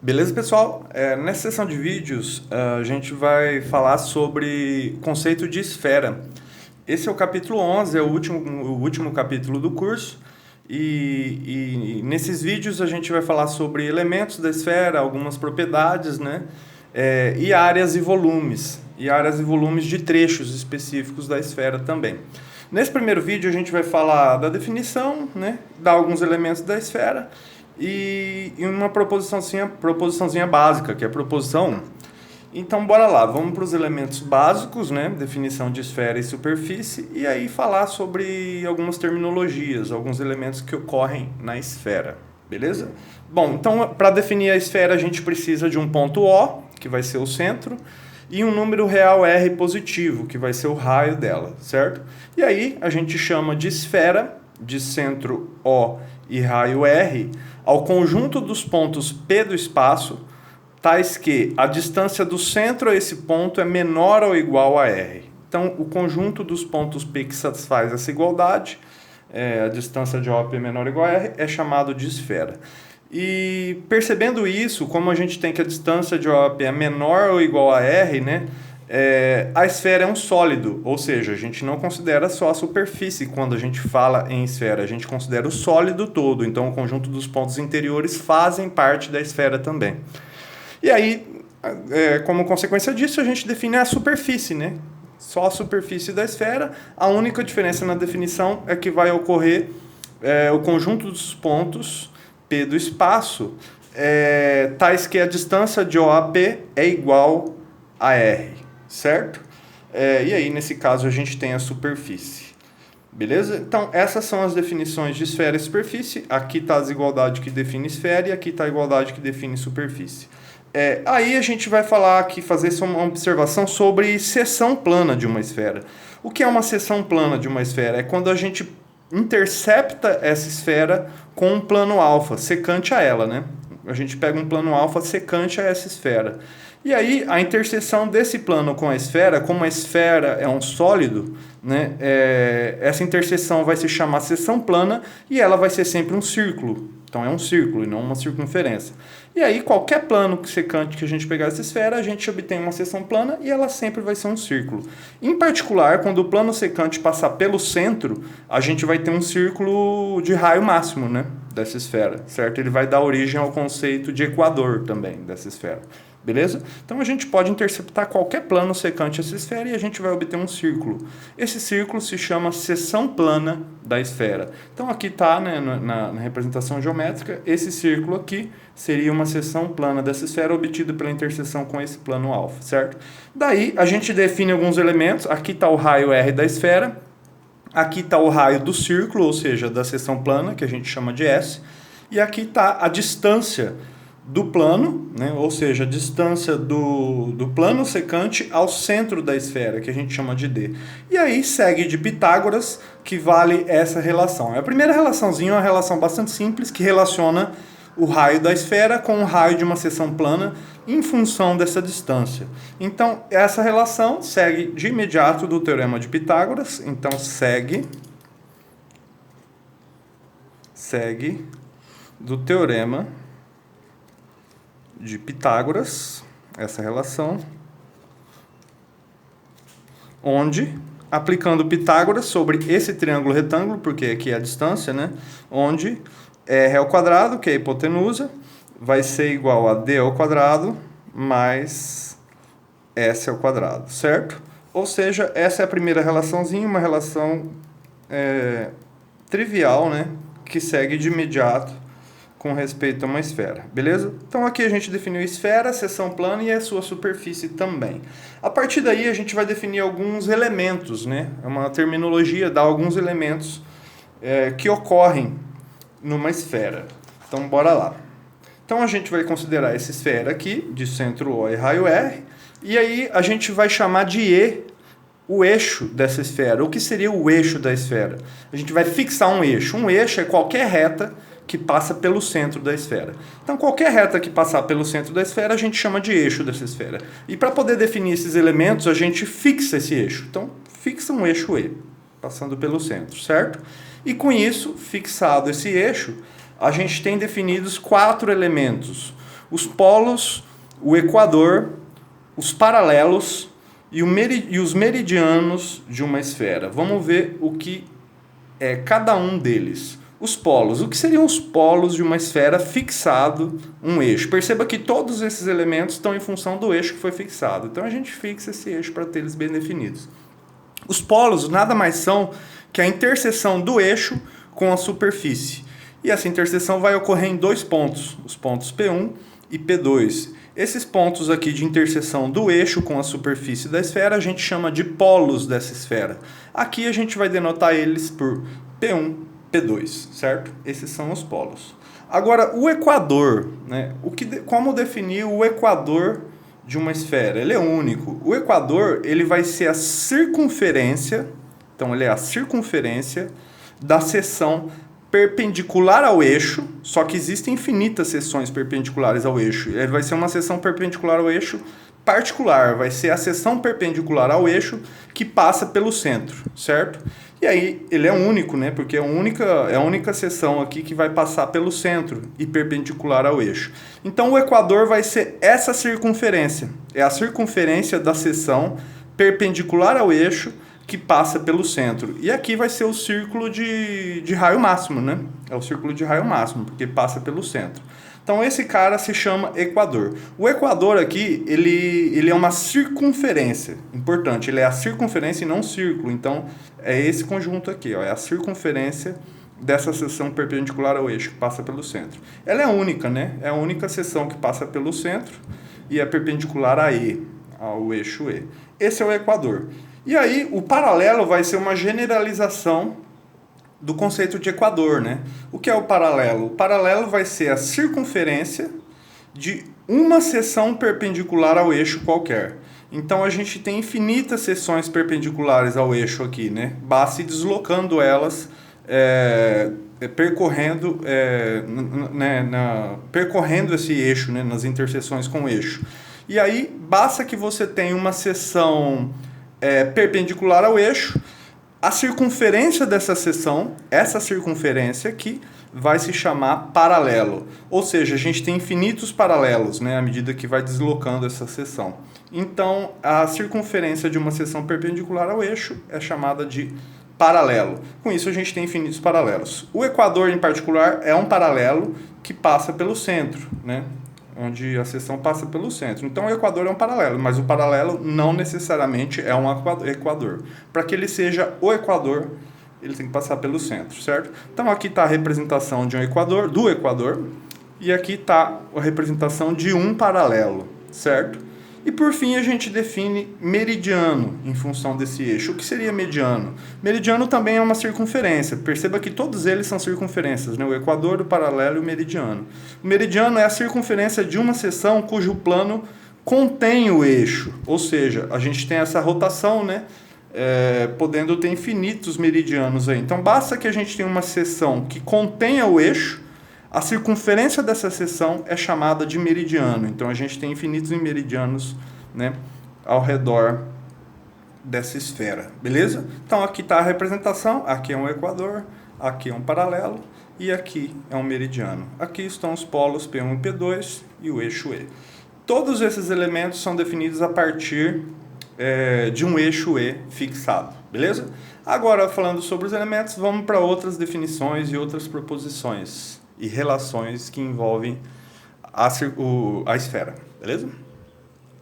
Beleza, pessoal? Nessa sessão de vídeos, a gente vai falar sobre conceito de esfera. Esse é o capítulo 11, é o último capítulo do curso. E nesses vídeos a gente vai falar sobre elementos da esfera, algumas propriedades, né? E áreas e volumes. E áreas e volumes de trechos específicos da esfera também. Nesse primeiro vídeo a gente vai falar da definição, né? Dar alguns elementos da esfera e uma proposiçãozinha básica, que é a proposição 1. Então, bora lá, vamos para os elementos básicos, né? Definição de esfera e superfície, e aí falar sobre algumas terminologias, alguns elementos que ocorrem na esfera, beleza? Bom, então, para definir a esfera, a gente precisa de um ponto O, que vai ser o centro, e um número real R positivo, que vai ser o raio dela, certo? E aí, a gente chama de esfera, de centro O e raio R, ao conjunto dos pontos P do espaço, tais que a distância do centro a esse ponto é menor ou igual a R. Então, o conjunto dos pontos P que satisfaz essa igualdade, a distância de OP é menor ou igual a R, é chamado de esfera. E percebendo isso, como a gente tem que a distância de OP é menor ou igual a R, né? A esfera é um sólido, ou seja, a gente não considera só a superfície quando a gente fala em esfera, a gente considera o sólido todo, então o conjunto dos pontos interiores fazem parte da esfera também. E aí, como consequência disso, a gente define a superfície, né? Só a superfície da esfera. A única diferença na definição é que vai ocorrer o conjunto dos pontos P do espaço, tais que a distância de OAP é igual a R, certo? E aí, nesse caso, a gente tem a superfície. Beleza? Então, essas são as definições de esfera e superfície. Aqui está a desigualdade que define esfera e aqui está a igualdade que define superfície. Aí a gente vai falar aqui, fazer uma observação sobre seção plana de uma esfera. O que é uma seção plana de uma esfera? É quando a gente intercepta essa esfera com um plano alfa, secante a ela, né? A gente pega um plano alfa secante a essa esfera. E aí, a interseção desse plano com a esfera, como a esfera é um sólido, né, essa interseção vai se chamar seção plana e ela vai ser sempre um círculo. Então, é um círculo e não uma circunferência. E aí, qualquer plano secante que a gente pegar essa esfera, a gente obtém uma seção plana e ela sempre vai ser um círculo. Em particular, quando o plano secante passar pelo centro, a gente vai ter um círculo de raio máximo, né, dessa esfera, certo? Ele vai dar origem ao conceito de equador também dessa esfera. Beleza? Então a gente pode interceptar qualquer plano secante essa esfera e a gente vai obter um círculo. Esse círculo se chama seção plana da esfera. Então aqui está, né, na representação geométrica, esse círculo aqui seria uma seção plana dessa esfera obtida pela interseção com esse plano alfa, certo? Daí a gente define alguns elementos. Aqui está o raio R da esfera. Aqui está o raio do círculo, ou seja, da seção plana, que a gente chama de S. E aqui está a distância do plano, né? Ou seja, a distância do plano secante ao centro da esfera, que a gente chama de D. E aí segue de Pitágoras, que vale essa relação. A primeira relaçãozinha é uma relação bastante simples, que relaciona o raio da esfera com o raio de uma seção plana em função dessa distância. Então, essa relação segue de imediato do Teorema de Pitágoras. Então, segue do Teorema de Pitágoras, essa relação, onde, aplicando Pitágoras sobre esse triângulo retângulo, porque aqui é a distância, né? Onde R ao quadrado, que é a hipotenusa, vai ser igual a D ao quadrado mais S ao quadrado, certo? Ou seja, essa é a primeira relaçãozinha, uma relação trivial, né? Que segue de imediato com respeito a uma esfera, beleza? Então aqui a gente definiu esfera, seção plana e a sua superfície também. A partir daí a gente vai definir alguns elementos, né? É uma terminologia, dá alguns elementos que ocorrem numa esfera. Então bora lá. Então a gente vai considerar essa esfera aqui, de centro O e raio R, e aí a gente vai chamar de E o eixo dessa esfera. O que seria o eixo da esfera? A gente vai fixar um eixo. Um eixo é qualquer reta que passa pelo centro da esfera. Então, qualquer reta que passar pelo centro da esfera, a gente chama de eixo dessa esfera. E para poder definir esses elementos, a gente fixa esse eixo. Então, fixa um eixo E, passando pelo centro, certo? E com isso, fixado esse eixo, a gente tem definidos 4 elementos. os polos, o equador, os paralelos e os meridianos de uma esfera. Vamos ver o que é cada um deles. Os polos. O que seriam os polos de uma esfera fixado um eixo? Perceba que todos esses elementos estão em função do eixo que foi fixado. Então a gente fixa esse eixo para ter eles bem definidos. Os polos nada mais são que a interseção do eixo com a superfície. E essa interseção vai ocorrer em dois pontos, os pontos P1 e P2. Esses pontos aqui de interseção do eixo com a superfície da esfera a gente chama de polos dessa esfera. Aqui a gente vai denotar eles por P1, P2, certo? Esses são os polos. Agora, o equador, né? Como definir o equador de uma esfera? Ele é único. O equador, ele vai ser a circunferência, então ele é a circunferência da seção perpendicular ao eixo, só que existem infinitas seções perpendiculares ao eixo. Ele vai ser uma seção perpendicular ao eixo particular, vai ser a seção perpendicular ao eixo que passa pelo centro, certo? E aí ele é único, né? Porque é a única seção aqui que vai passar pelo centro e perpendicular ao eixo. Então o equador vai ser essa circunferência, é a circunferência da seção perpendicular ao eixo que passa pelo centro. E aqui vai ser o círculo de raio máximo, né? É o círculo de raio máximo, porque passa pelo centro. Então esse cara se chama equador. O equador aqui, ele é uma circunferência. Importante, ele é a circunferência e não círculo. Então é esse conjunto aqui, ó, é a circunferência dessa seção perpendicular ao eixo que passa pelo centro. Ela é única, né? É a única seção que passa pelo centro e é perpendicular a E, ao eixo E. Esse é o equador. E aí, o paralelo vai ser uma generalização do conceito de equador, né? O que é o paralelo? O paralelo vai ser a circunferência de uma seção perpendicular ao eixo qualquer. Então, a gente tem infinitas seções perpendiculares ao eixo aqui, né? Basta ir deslocando elas, percorrendo esse eixo, né? Nas interseções com o eixo. E aí, basta que você tenha uma seção perpendicular ao eixo, a circunferência dessa seção, essa circunferência aqui, vai se chamar paralelo. Ou seja, a gente tem infinitos paralelos, né, à medida que vai deslocando essa seção. Então, a circunferência de uma seção perpendicular ao eixo é chamada de paralelo. Com isso, a gente tem infinitos paralelos. O equador, em particular, é um paralelo que passa pelo centro, né? Onde a seção passa pelo centro. Então, o equador é um paralelo, mas o paralelo não necessariamente é um equador. Para que ele seja o equador, ele tem que passar pelo centro, certo? Então, aqui está a representação de do equador, e aqui está a representação de um paralelo, certo? E, por fim, a gente define meridiano em função desse eixo. O que seria mediano? Meridiano também é uma circunferência. Perceba que todos eles são circunferências, né? O equador, o paralelo e o meridiano. O meridiano é a circunferência de uma seção cujo plano contém o eixo. Ou seja, a gente tem essa rotação, né? Podendo ter infinitos meridianos aí. Então, basta que a gente tenha uma seção que contenha o eixo. A circunferência dessa seção é chamada de meridiano. Então, a gente tem infinitos meridianos, né, ao redor dessa esfera. Beleza? Então, aqui está a representação. Aqui é um equador, aqui é um paralelo e aqui é um meridiano. Aqui estão os polos P1 e P2 e o eixo E. Todos esses elementos são definidos a partir de um eixo E fixado. Beleza? Agora, falando sobre os elementos, vamos para outras definições e outras proposições e relações que envolvem a esfera, beleza?